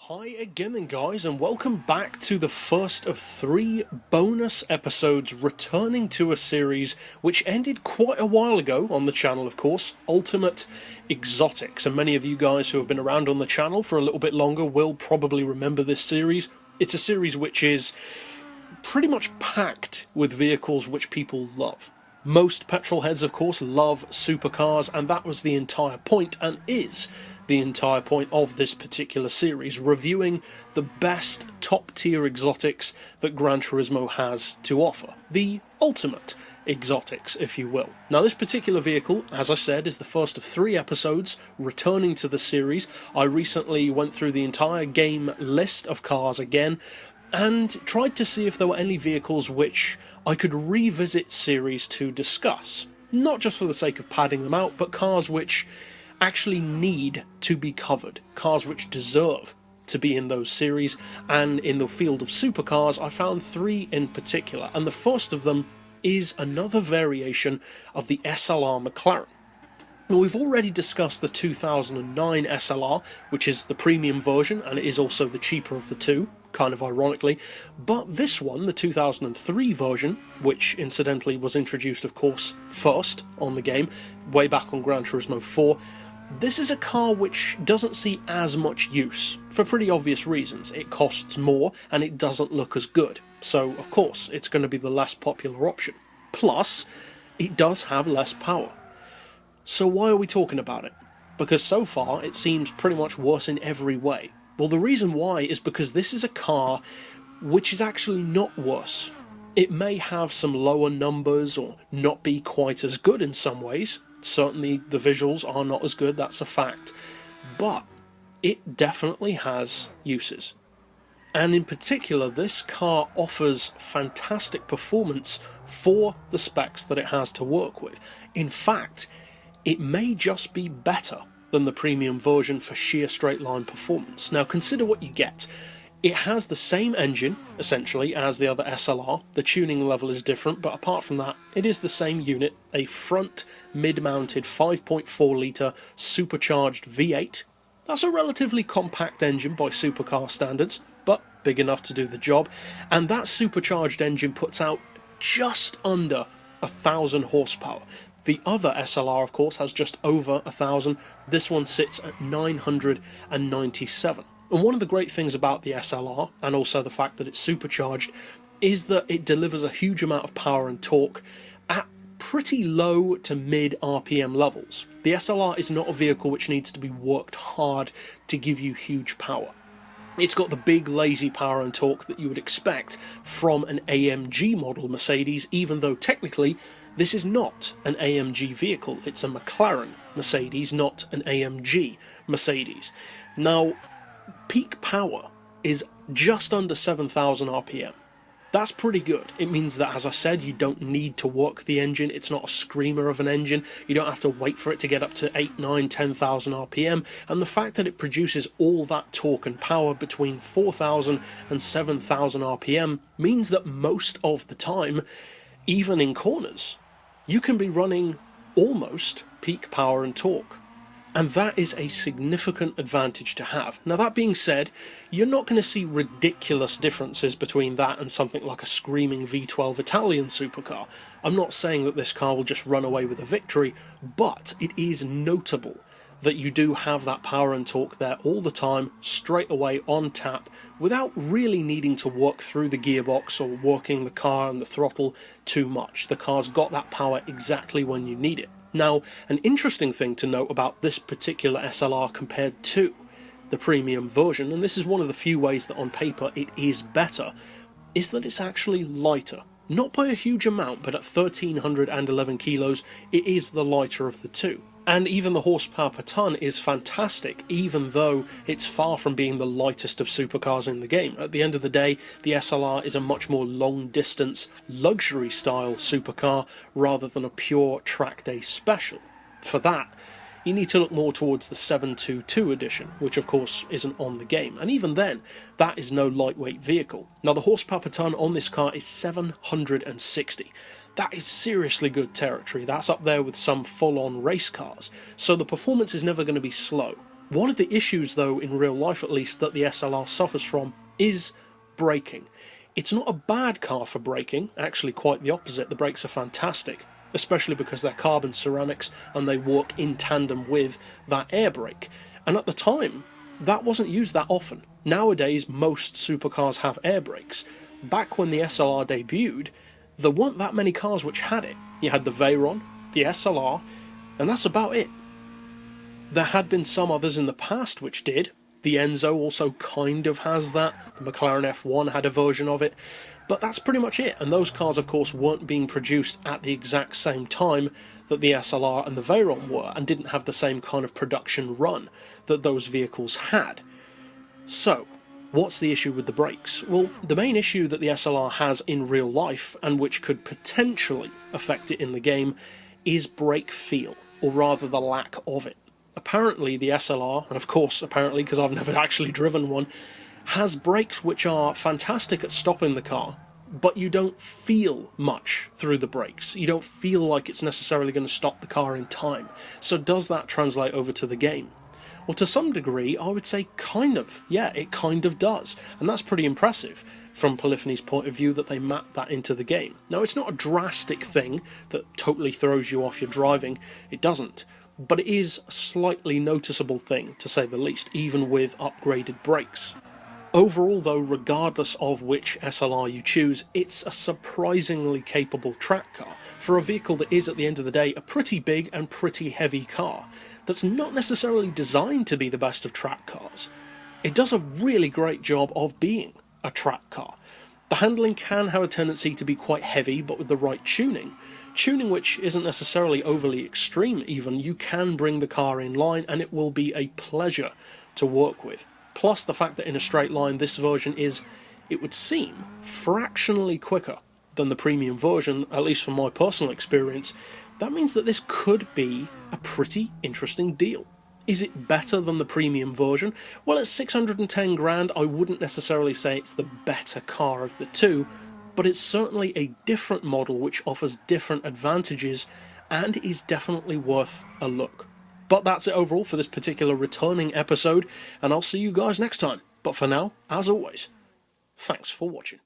Hi again then guys, and welcome back to the first of 3 bonus episodes returning to a series which ended quite a while ago on the channel, of course, Ultimate Exotics. And many of you guys who have been around on the channel for a little bit longer will probably remember this series. It's a series which is pretty much packed with vehicles which people love. Most petrol heads, of course, love supercars, and that was the entire point, and is the entire point of this particular series, reviewing the best top-tier exotics that Gran Turismo has to offer. The ultimate exotics, if you will. Now, this particular vehicle, as I said, is the first of 3 episodes returning to the series. I recently went through the entire game list of cars again, and tried to see if there were any vehicles which I could revisit series to discuss. Not just for the sake of padding them out, but cars which actually need to be covered. Cars which deserve to be in those series, and in the field of supercars I found 3 in particular, and the first of them is another variation of the SLR McLaren. Now, we've already discussed the 2009 SLR, which is the premium version, and it is also the cheaper of the two, kind of ironically, but this one, the 2003 version, which incidentally was introduced, of course, first on the game, way back on Gran Turismo 4, this is a car which doesn't see as much use, for pretty obvious reasons. It costs more, and it doesn't look as good, so of course it's going to be the less popular option. Plus, it does have less power. So why are we talking about it? Because so far it seems pretty much worse in every way. Well, the reason why is because this is a car which is actually not worse. It may have some lower numbers or not be quite as good in some ways. Certainly the visuals are not as good, that's a fact. But it definitely has uses. And in particular, this car offers fantastic performance for the specs that it has to work with. In fact, it may just be better than the premium version for sheer straight line performance. Now consider what you get. It has the same engine, essentially, as the other SLR. The tuning level is different, but apart from that, it is the same unit, a front mid-mounted 5.4 litre supercharged V8. That's a relatively compact engine by supercar standards, but big enough to do the job, and that supercharged engine puts out just under 1,000 horsepower. The other SLR, of course, has just over 1,000. This one sits at 997. And one of the great things about the SLR, and also the fact that it's supercharged, is that it delivers a huge amount of power and torque at pretty low to mid RPM levels. The SLR is not a vehicle which needs to be worked hard to give you huge power. It's got the big lazy power and torque that you would expect from an AMG model Mercedes, even though technically this is not an AMG vehicle. It's a McLaren Mercedes, not an AMG Mercedes. Now, peak power is just under 7,000 RPM. That's pretty good. It means that, as I said, you don't need to work the engine. It's not a screamer of an engine. You don't have to wait for it to get up to 8, 9, 10,000 RPM. And the fact that it produces all that torque and power between 4,000 and 7,000 RPM means that most of the time, even in corners, you can be running almost peak power and torque. And that is a significant advantage to have. Now, that being said, you're not going to see ridiculous differences between that and something like a screaming V12 Italian supercar. I'm not saying that this car will just run away with a victory, but it is notable that you do have that power and torque there all the time, straight away on tap, without really needing to work through the gearbox or working the car and the throttle too much. The car's got that power exactly when you need it. Now, an interesting thing to note about this particular SLR compared to the premium version, and this is one of the few ways that on paper it is better, is that it's actually lighter. Not by a huge amount, but at 1,311 kilos, it is the lighter of the two. And even the horsepower per tonne is fantastic, even though it's far from being the lightest of supercars in the game. At the end of the day, the SLR is a much more long-distance, luxury-style supercar rather than a pure track day special. For that, you need to look more towards the 722 edition, which of course isn't on the game, and even then, that is no lightweight vehicle. Now, the horsepower per tonne on this car is 760. That is seriously good territory. That's up there with some full-on race cars, so the performance is never going to be slow. One of the issues though, in real life at least, that the SLR suffers from is braking. It's not a bad car for braking, actually quite the opposite. The brakes are fantastic, especially because they're carbon ceramics and they work in tandem with that air brake. And at the time, that wasn't used that often. Nowadays, most supercars have air brakes. Back when the SLR debuted, there weren't that many cars which had it. You had the Veyron, the SLR, and that's about it. There had been some others in the past which did. The Enzo also kind of has that. The McLaren F1 had a version of it. But that's pretty much it, and those cars of course weren't being produced at the exact same time that the SLR and the Veyron were, and didn't have the same kind of production run that those vehicles had. So, what's the issue with the brakes? Well, the main issue that the SLR has in real life, and which could potentially affect it in the game, is brake feel, or rather the lack of it. Apparently the SLR, and of course apparently because I've never actually driven one, has brakes which are fantastic at stopping the car, but you don't feel much through the brakes. You don't feel like it's necessarily going to stop the car in time. So does that translate over to the game? Well, to some degree, I would say kind of. Yeah, it kind of does. And that's pretty impressive from Polyphony's point of view that they mapped that into the game. Now, it's not a drastic thing that totally throws you off your driving. It doesn't. But it is a slightly noticeable thing, to say the least, even with upgraded brakes. Overall though, regardless of which SLR you choose, it's a surprisingly capable track car, for a vehicle that is at the end of the day a pretty big and pretty heavy car, that's not necessarily designed to be the best of track cars. It does a really great job of being a track car. The handling can have a tendency to be quite heavy, but with the right tuning which isn't necessarily overly extreme even, you can bring the car in line and it will be a pleasure to work with. Plus the fact that in a straight line this version is, it would seem, fractionally quicker than the premium version, at least from my personal experience. That means that this could be a pretty interesting deal. Is it better than the premium version? Well, at 610 grand, I wouldn't necessarily say it's the better car of the two, but it's certainly a different model which offers different advantages and is definitely worth a look. But that's it overall for this particular returning episode, and I'll see you guys next time. But for now, as always, thanks for watching.